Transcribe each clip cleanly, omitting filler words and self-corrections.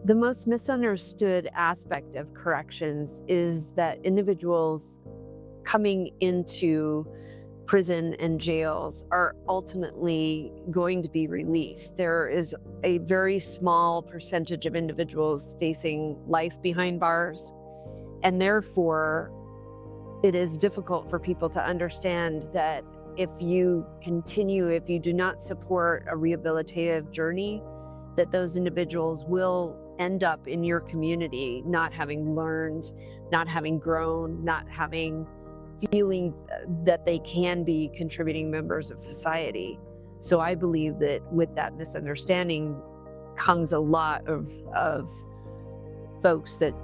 The most misunderstood aspect of corrections is that individuals coming into prison and jails are ultimately going to be released. There is a very small percentage of individuals facing life behind bars, and therefore it is difficult for people to understand that if you do not support a rehabilitative journey, that those individuals will end up in your community not having learned, not having grown, not having feeling that they can be contributing members of society. So I believe that with that misunderstanding comes a lot of folks that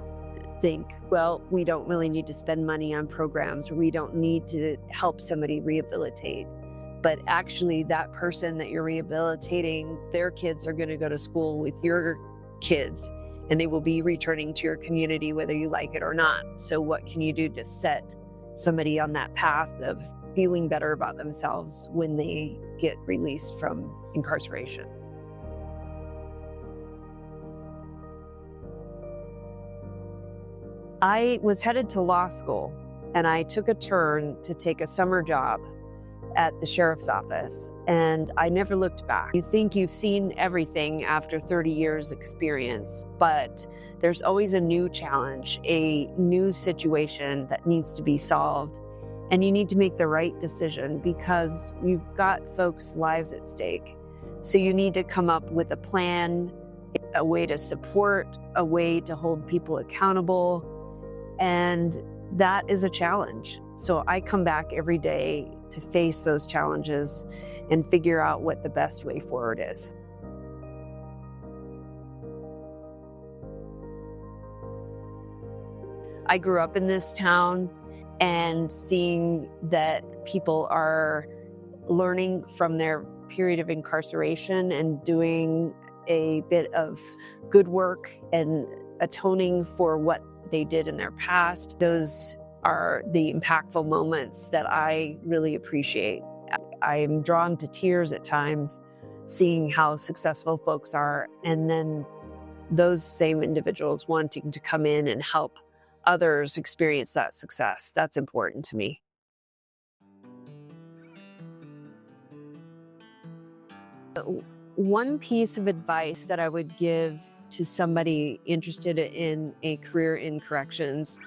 think, well, we don't really need to spend money on programs, or we don't need to help somebody rehabilitate. But actually that person that you're rehabilitating, their kids are going to go to school with your kids, and they will be returning to your community whether you like it or not. So what can you do to set somebody on that path of feeling better about themselves when they get released from incarceration? I was headed to law school, and I took a turn to take a summer job at the sheriff's office, and I never looked back. You think you've seen everything after 30 years experience, but there's always a new challenge, a new situation that needs to be solved, and you need to make the right decision because you've got folks' lives at stake. So you need to come up with a plan, a way to support, a way to hold people accountable, and that is a challenge. So I come back every day to face those challenges and figure out what the best way forward is. I grew up in this town, and seeing that people are learning from their period of incarceration and doing a bit of good work and atoning for what they did in their past, those are the impactful moments that I really appreciate. I'm drawn to tears at times seeing how successful folks are, and then those same individuals wanting to come in and help others experience that success. That's important to me. One piece of advice that I would give to somebody interested in a career in corrections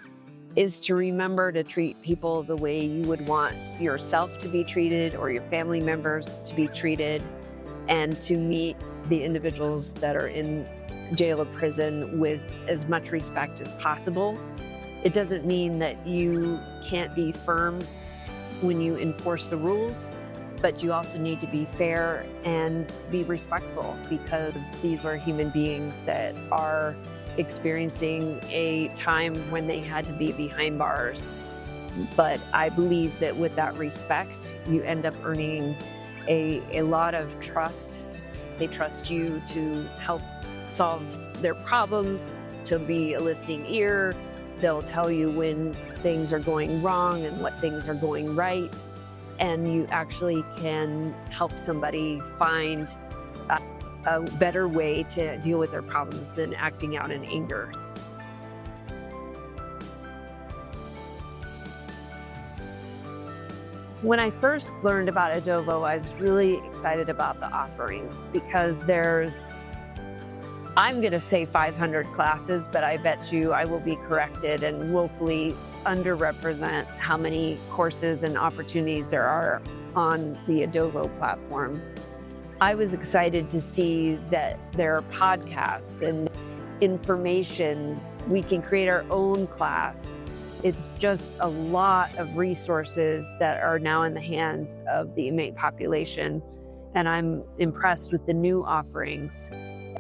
is to remember to treat people the way you would want yourself to be treated or your family members to be treated, and to meet the individuals that are in jail or prison with as much respect as possible. It doesn't mean that you can't be firm when you enforce the rules, but you also need to be fair and be respectful, because these are human beings that are experiencing a time when they had to be behind bars. But I believe that with that respect, you end up earning a lot of trust. They trust you to help solve their problems, to be a listening ear. They'll tell you when things are going wrong and what things are going right. And you actually can help somebody find a better way to deal with their problems than acting out in anger. When I first learned about Edovo, I was really excited about the offerings, because I'm going to say 500 classes, but I bet you I will be corrected and willfully underrepresent how many courses and opportunities there are on the Edovo platform. I was excited to see that there are podcasts and information. We can create our own class. It's just a lot of resources that are now in the hands of the inmate population, and I'm impressed with the new offerings.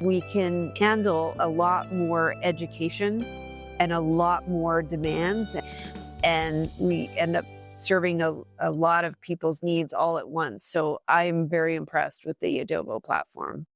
We can handle a lot more education and a lot more demands, and we end up serving a lot of people's needs all at once. So I'm very impressed with the Edovo platform.